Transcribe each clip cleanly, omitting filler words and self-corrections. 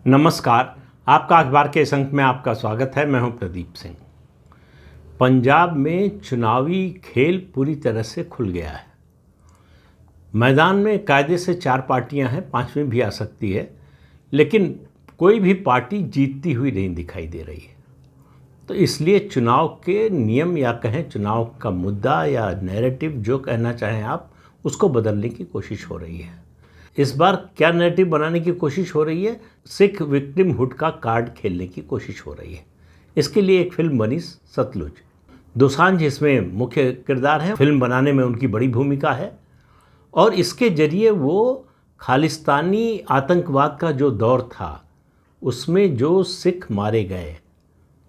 नमस्कार। आपका अखबार के इस अंक में आपका स्वागत है। मैं हूं प्रदीप सिंह। पंजाब में चुनावी खेल पूरी तरह से खुल गया है। मैदान में कायदे से 4 पार्टियां हैं, 5वीं भी आ सकती है, लेकिन कोई भी पार्टी जीतती हुई नहीं दिखाई दे रही है। तो इसलिए चुनाव के नियम या कहें चुनाव का मुद्दा या नैरेटिव, जो कहना चाहें आप, उसको बदलने की कोशिश हो रही है। इस बार क्या नैरेटिव बनाने की कोशिश हो रही है? सिख विक्टिमहुड का कार्ड खेलने की कोशिश हो रही है। इसके लिए एक फिल्म बनी सतलुज। दोसांझ इसमें मुख्य किरदार है। फिल्म बनाने में उनकी बड़ी भूमिका है और इसके जरिए वो खालिस्तानी आतंकवाद का जो दौर था उसमें जो सिख मारे गए,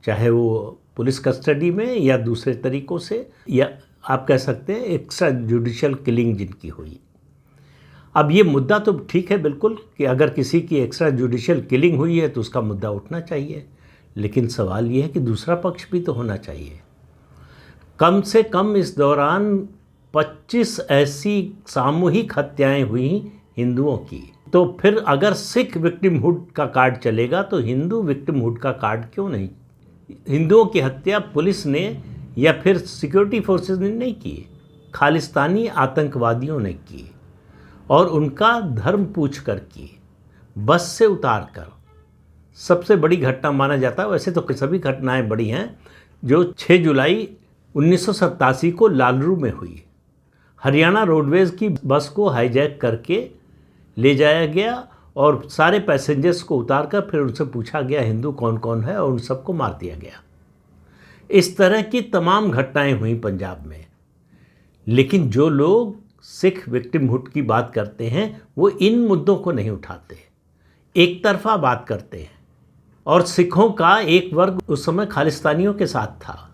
चाहे वो पुलिस कस्टडी में या दूसरे तरीक़ों से, या आप कह सकते हैं एक्स्ट्रा जुडिशल किलिंग जिनकी हुई। अब ये मुद्दा तो ठीक है बिल्कुल कि अगर किसी की एक्स्ट्रा जुडिशियल किलिंग हुई है तो उसका मुद्दा उठना चाहिए, लेकिन सवाल ये है कि दूसरा पक्ष भी तो होना चाहिए। कम से कम इस दौरान 25 ऐसी सामूहिक हत्याएं हुई हिंदुओं की। तो फिर अगर सिख विक्टिमहुड का कार्ड चलेगा तो हिंदू विक्टिमहुड का कार्ड क्यों नहीं? हिंदुओं की हत्या पुलिस ने या फिर सिक्योरिटी फोर्सेस ने नहीं की, खालिस्तानी आतंकवादियों ने की, और उनका धर्म पूछ कर की, बस से उतार कर। सबसे बड़ी घटना माना जाता है, वैसे तो सभी घटनाएं बड़ी हैं, जो 6 जुलाई 1987 को लालरू में हुई। हरियाणा रोडवेज़ की बस को हाईजैक करके ले जाया गया और सारे पैसेंजर्स को उतार कर फिर उनसे पूछा गया हिंदू कौन कौन है और उन सबको मार दिया गया। इस तरह की तमाम घटनाएं हुई पंजाब में। लेकिन जो लोग सिख विक्टिमहुड की बात करते हैं वो इन मुद्दों को नहीं उठाते, एक तरफा बात करते हैं। और सिखों का एक वर्ग उस समय खालिस्तानियों के साथ था।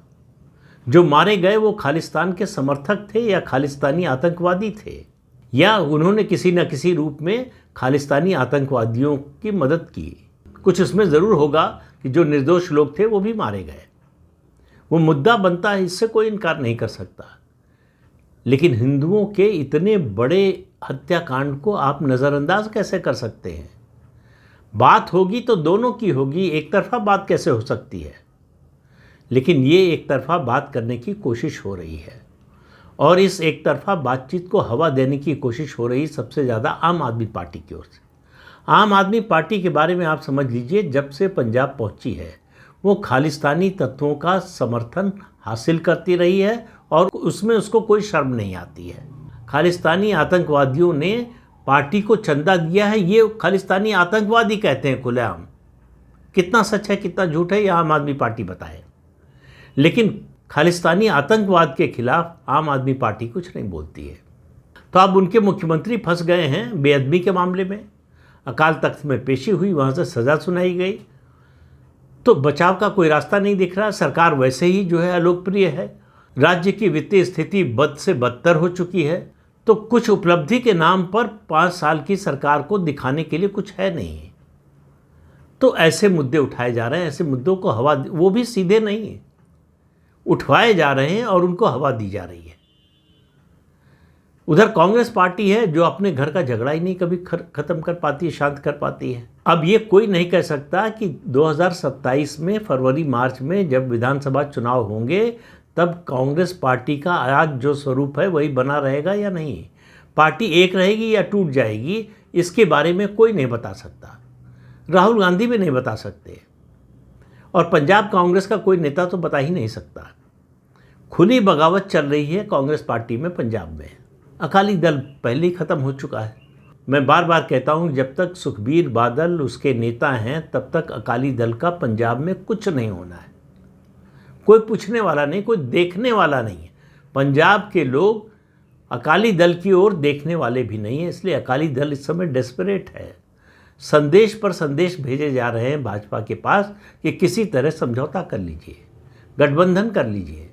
जो मारे गए वो खालिस्तान के समर्थक थे या खालिस्तानी आतंकवादी थे, या उन्होंने किसी न किसी रूप में खालिस्तानी आतंकवादियों की मदद की। कुछ इसमें ज़रूर होगा कि जो निर्दोष लोग थे वो भी मारे गए। वो मुद्दा बनता है, इससे कोई इनकार नहीं कर सकता। लेकिन हिंदुओं के इतने बड़े हत्याकांड को आप नज़रअंदाज कैसे कर सकते हैं? बात होगी तो दोनों की होगी, एक तरफा बात कैसे हो सकती है? लेकिन ये एक तरफा बात करने की कोशिश हो रही है, और इस एक तरफा बातचीत को हवा देने की कोशिश हो रही सबसे ज़्यादा आम आदमी पार्टी की ओर से। आम आदमी पार्टी के बारे में आप समझ लीजिए, जब से पंजाब पहुंची है वो खालिस्तानी तत्वों का समर्थन हासिल करती रही है और उसमें उसको कोई शर्म नहीं आती है। खालिस्तानी आतंकवादियों ने पार्टी को चंदा दिया है, ये खालिस्तानी आतंकवादी कहते हैं खुलेआम। कितना सच है कितना झूठ है ये आम आदमी पार्टी बताए। लेकिन खालिस्तानी आतंकवाद के खिलाफ आम आदमी पार्टी कुछ नहीं बोलती है। तो अब उनके मुख्यमंत्री फंस गए हैं बेअदबी के मामले में। अकाल तख्त में पेशी हुई, वहाँ से सज़ा सुनाई गई, तो बचाव का कोई रास्ता नहीं दिख रहा। सरकार वैसे ही जो है अलोकप्रिय है। राज्य की वित्तीय स्थिति बद से बदतर हो चुकी है। तो कुछ उपलब्धि के नाम पर 5 साल की सरकार को दिखाने के लिए कुछ है नहीं। तो ऐसे मुद्दे उठाए जा रहे हैं, ऐसे मुद्दों को हवा, वो भी सीधे नहीं है, उठवाए जा रहे हैं और उनको हवा दी जा रही है। उधर कांग्रेस पार्टी है जो अपने घर का झगड़ा ही नहीं कभी खत्म कर पाती है, शांत कर पाती है। अब ये कोई नहीं कह सकता कि 2027 में फरवरी मार्च में जब विधानसभा चुनाव होंगे तब कांग्रेस पार्टी का आज जो स्वरूप है वही बना रहेगा या नहीं। पार्टी एक रहेगी या टूट जाएगी, इसके बारे में कोई नहीं बता सकता। राहुल गांधी भी नहीं बता सकते और पंजाब कांग्रेस का कोई नेता तो बता ही नहीं सकता। खुली बगावत चल रही है कांग्रेस पार्टी में पंजाब में। अकाली दल पहले ही ख़त्म हो चुका है। मैं बार बार कहता हूँ, जब तक सुखबीर बादल उसके नेता हैं तब तक अकाली दल का पंजाब में कुछ नहीं होना है। कोई पूछने वाला नहीं, कोई देखने वाला नहीं है। पंजाब के लोग अकाली दल की ओर देखने वाले भी नहीं है। इसलिए अकाली दल इस समय डेस्परेट है। संदेश पर संदेश भेजे जा रहे हैं भाजपा के पास कि किसी तरह समझौता कर लीजिए, गठबंधन कर लीजिए।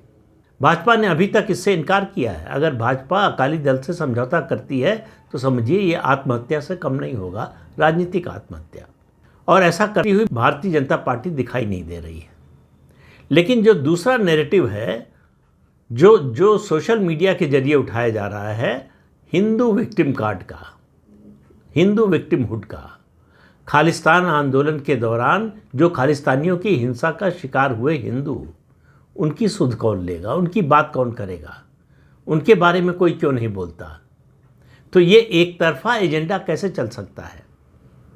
भाजपा ने अभी तक इससे इनकार किया है। अगर भाजपा अकाली दल से समझौता करती है तो समझिए ये आत्महत्या से कम नहीं होगा, राजनीतिक आत्महत्या। और ऐसा करती हुई भारतीय जनता पार्टी दिखाई नहीं दे रही है। लेकिन जो दूसरा नैरेटिव है जो सोशल मीडिया के जरिए उठाया जा रहा है, हिंदू विक्टिम कार्ड का, हिंदू विक्टिमहुड का, खालिस्तान आंदोलन के दौरान जो खालिस्तानियों की हिंसा का शिकार हुए हिंदू, उनकी सुध कौन लेगा, उनकी बात कौन करेगा, उनके बारे में कोई क्यों नहीं बोलता? तो ये एक तरफा एजेंडा कैसे चल सकता है?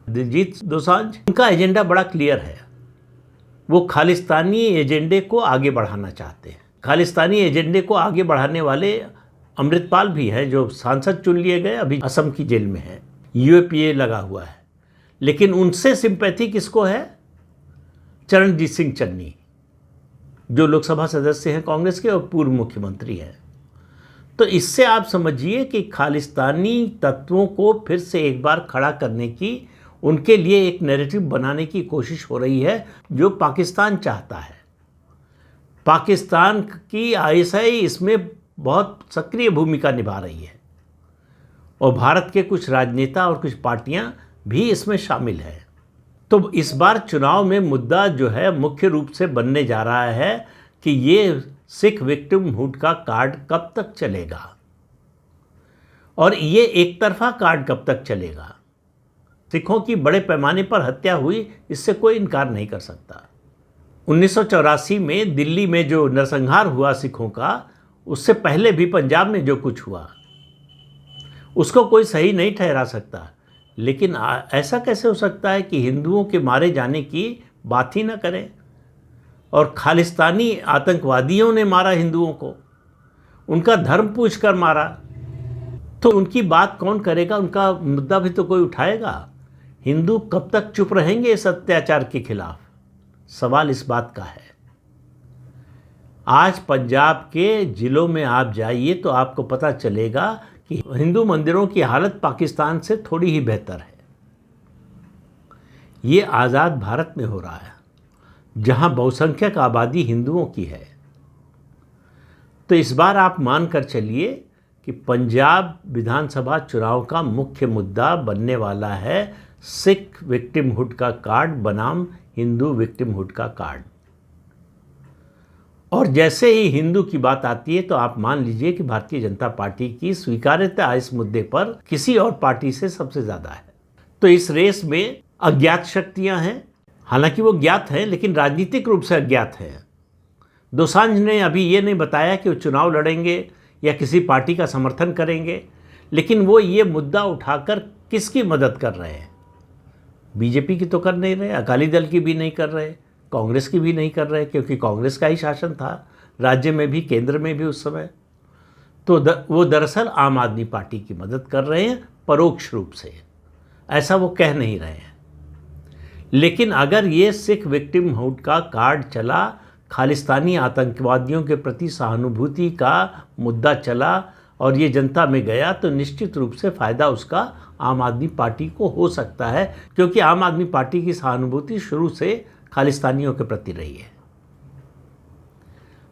दिलजीत दोसांझ, उनका एजेंडा बड़ा क्लियर है। वो खालिस्तानी एजेंडे को आगे बढ़ाना चाहते हैं। खालिस्तानी एजेंडे को आगे बढ़ाने वाले अमृतपाल भी हैं, जो सांसद चुन लिए गए, अभी असम की जेल में है, यूएपीए लगा हुआ है। लेकिन उनसे सिंपैथी किसको है? चरणजीत सिंह चन्नी, जो लोकसभा सदस्य हैं कांग्रेस के और पूर्व मुख्यमंत्री हैं। तो इससे आप समझिए कि खालिस्तानी तत्वों को फिर से एक बार खड़ा करने की, उनके लिए एक नैरेटिव बनाने की कोशिश हो रही है, जो पाकिस्तान चाहता है। पाकिस्तान की आईएसआई इसमें बहुत सक्रिय भूमिका निभा रही है और भारत के कुछ राजनेता और कुछ पार्टियां भी इसमें शामिल हैं। तो इस बार चुनाव में मुद्दा जो है मुख्य रूप से बनने जा रहा है कि ये सिख विक्टिमहुड का कार्ड कब तक चलेगा और ये एक तरफा कार्ड कब तक चलेगा। सिखों की बड़े पैमाने पर हत्या हुई, इससे कोई इनकार नहीं कर सकता। 1984 में दिल्ली में जो नरसंहार हुआ सिखों का, उससे पहले भी पंजाब में जो कुछ हुआ उसको कोई सही नहीं ठहरा सकता। लेकिन ऐसा कैसे हो सकता है कि हिंदुओं के मारे जाने की बात ही ना करें और खालिस्तानी आतंकवादियों ने मारा हिंदुओं को, उनका धर्म पूछकर मारा, तो उनकी बात कौन करेगा? उनका मुद्दा भी तो कोई उठाएगा। हिंदू कब तक चुप रहेंगे इस अत्याचार के खिलाफ? सवाल इस बात का है। आज पंजाब के ज़िलों में आप जाइए तो आपको पता चलेगा कि हिंदू मंदिरों की हालत पाकिस्तान से थोड़ी ही बेहतर है। ये आज़ाद भारत में हो रहा है, जहां बहुसंख्यक आबादी हिंदुओं की है। तो इस बार आप मान कर चलिए कि पंजाब विधानसभा चुनाव का मुख्य मुद्दा बनने वाला है सिख विक्टिमहुड का कार्ड बनाम हिंदू विक्टिमहुड का कार्ड। और जैसे ही हिंदू की बात आती है तो आप मान लीजिए कि भारतीय जनता पार्टी की स्वीकार्यता इस मुद्दे पर किसी और पार्टी से सबसे ज़्यादा है। तो इस रेस में अज्ञात शक्तियां हैं, हालांकि वो ज्ञात हैं लेकिन राजनीतिक रूप से अज्ञात हैं। दोसांझ ने अभी ये नहीं बताया कि वो चुनाव लड़ेंगे या किसी पार्टी का समर्थन करेंगे, लेकिन वो ये मुद्दा उठाकर किसकी मदद कर रहे हैं? बीजेपी की तो कर नहीं रहे, अकाली दल की भी नहीं कर रहे, कांग्रेस की भी नहीं कर रहे, क्योंकि कांग्रेस का ही शासन था राज्य में भी, केंद्र में भी उस समय। तो वो दरअसल आम आदमी पार्टी की मदद कर रहे हैं परोक्ष रूप से, ऐसा वो कह नहीं रहे हैं। लेकिन अगर ये सिख विक्टिमहुड का कार्ड चला, खालिस्तानी आतंकवादियों के प्रति सहानुभूति का मुद्दा चला और ये जनता में गया, तो निश्चित रूप से फ़ायदा उसका आम आदमी पार्टी को हो सकता है, क्योंकि आम आदमी पार्टी की सहानुभूति शुरू से खालिस्तानियों के प्रति रही है।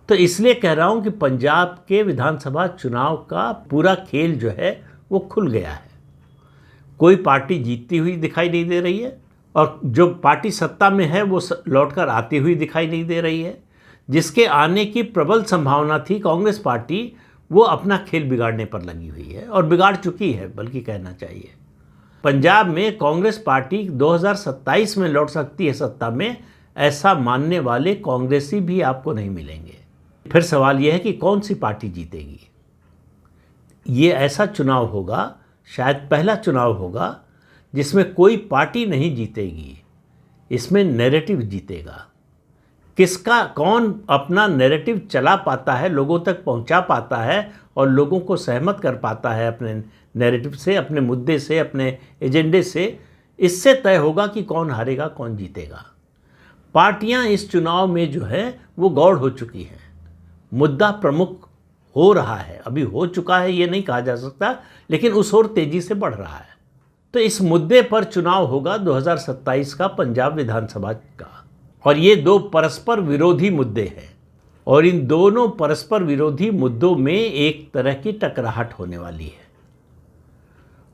तो इसलिए कह रहा हूं कि पंजाब के विधानसभा चुनाव का पूरा खेल जो है वो खुल गया है। कोई पार्टी जीतती हुई दिखाई नहीं दे रही है और जो पार्टी सत्ता में है वो लौटकर आती हुई दिखाई नहीं दे रही है। जिसके आने की प्रबल संभावना थी, कांग्रेस पार्टी, वो अपना खेल बिगाड़ने पर लगी हुई है और बिगाड़ चुकी है, बल्कि कहना चाहिए। पंजाब में कांग्रेस पार्टी 2027 में लौट सकती है सत्ता में, ऐसा मानने वाले कांग्रेसी भी आपको नहीं मिलेंगे। फिर सवाल यह है कि कौन सी पार्टी जीतेगी। ये ऐसा चुनाव होगा, शायद पहला चुनाव होगा, जिसमें कोई पार्टी नहीं जीतेगी, इसमें नैरेटिव जीतेगा। किसका, कौन अपना नैरेटिव चला पाता है, लोगों तक पहुंचा पाता है और लोगों को सहमत कर पाता है अपने नैरेटिव से, अपने मुद्दे से, अपने एजेंडे से, इससे तय होगा कि कौन हारेगा, कौन जीतेगा। पार्टियां इस चुनाव में जो है वो गौड़ हो चुकी हैं। मुद्दा प्रमुख हो रहा है, अभी हो चुका है ये नहीं कहा जा सकता, लेकिन उस ओर तेजी से बढ़ रहा है। तो इस मुद्दे पर चुनाव होगा 2027 का पंजाब विधानसभा का, और ये दो परस्पर विरोधी मुद्दे हैं और इन दोनों परस्पर विरोधी मुद्दों में एक तरह की टकराहट होने वाली है।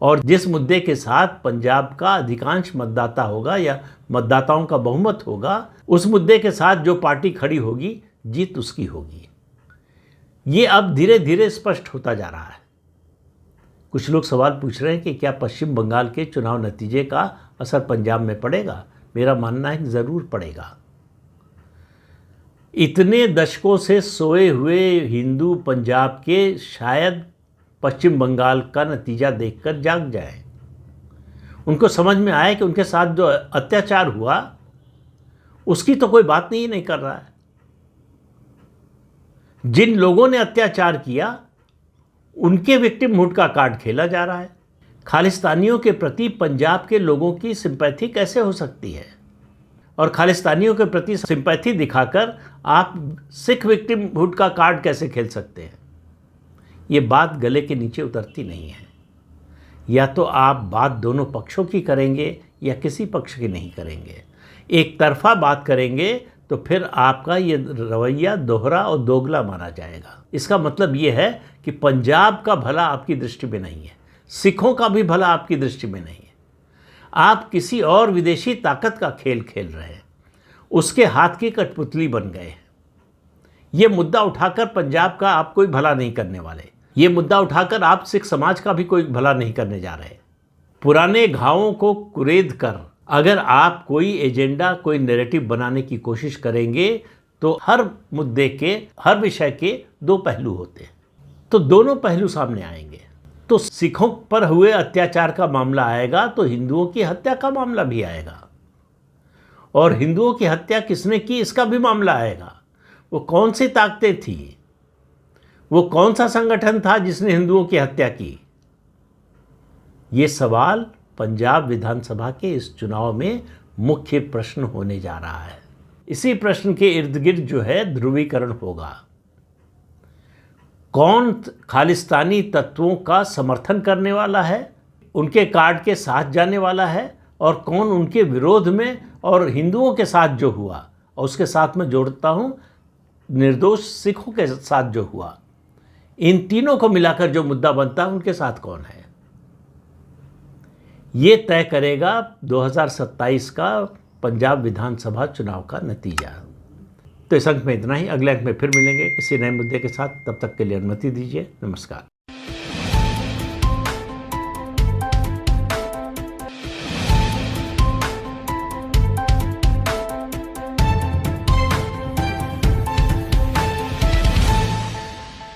और जिस मुद्दे के साथ पंजाब का अधिकांश मतदाता होगा या मतदाताओं का बहुमत होगा, उस मुद्दे के साथ जो पार्टी खड़ी होगी, जीत उसकी होगी। ये अब धीरे धीरे स्पष्ट होता जा रहा है। कुछ लोग सवाल पूछ रहे हैं कि क्या पश्चिम बंगाल के चुनाव नतीजे का असर पंजाब में पड़ेगा? मेरा मानना है कि ज़रूर पड़ेगा। इतने दशकों से सोए हुए हिंदू पंजाब के शायद पश्चिम बंगाल का नतीजा देखकर जाग जाएं। उनको समझ में आए कि उनके साथ जो अत्याचार हुआ उसकी तो कोई बात नहीं कर रहा है। जिन लोगों ने अत्याचार किया उनके विक्टिमहुड का कार्ड खेला जा रहा है। खालिस्तानियों के प्रति पंजाब के लोगों की सिंपैथी कैसे हो सकती है? और खालिस्तानियों के प्रति सिंपैथी दिखाकर आप सिख विक्टिमहुड का कार्ड कैसे खेल सकते हैं? ये बात गले के नीचे उतरती नहीं है। या तो आप बात दोनों पक्षों की करेंगे या किसी पक्ष की नहीं करेंगे। एक तरफा बात करेंगे तो फिर आपका ये रवैया दोहरा और दोगला माना जाएगा। इसका मतलब ये है कि पंजाब का भला आपकी दृष्टि में नहीं है, सिखों का भी भला आपकी दृष्टि में नहीं है। आप किसी और विदेशी ताकत का खेल खेल रहे हैं, उसके हाथ की कठपुतली बन गए हैं। ये मुद्दा उठाकर पंजाब का आप कोई भला नहीं करने वाले। ये मुद्दा उठाकर आप सिख समाज का भी कोई भला नहीं करने जा रहे। पुराने घावों को कुरेद कर अगर आप कोई एजेंडा, कोई नैरेटिव बनाने की कोशिश करेंगे तो हर मुद्दे के, हर विषय के दो पहलू होते हैं, तो दोनों पहलू सामने आएंगे। तो सिखों पर हुए अत्याचार का मामला आएगा तो हिंदुओं की हत्या का मामला भी आएगा, और हिंदुओं की हत्या किसने की इसका भी मामला आएगा। वो कौन सी ताकतें थी, वो कौन सा संगठन था जिसने हिंदुओं की हत्या की? ये सवाल पंजाब विधानसभा के इस चुनाव में मुख्य प्रश्न होने जा रहा है। इसी प्रश्न के इर्द गिर्द जो है ध्रुवीकरण होगा। कौन खालिस्तानी तत्वों का समर्थन करने वाला है, उनके कार्ड के साथ जाने वाला है, और कौन उनके विरोध में और हिंदुओं के साथ जो हुआ, और उसके साथ में जोड़ता हूँ निर्दोष सिखों के साथ जो हुआ, इन तीनों को मिलाकर जो मुद्दा बनता है उनके साथ कौन है, ये तय करेगा 2027 का पंजाब विधानसभा चुनाव का नतीजा। तो इस अंक में इतना ही। अगले अंक में फिर मिलेंगे किसी नए मुद्दे के साथ। तब तक के लिए अनुमति दीजिए। नमस्कार।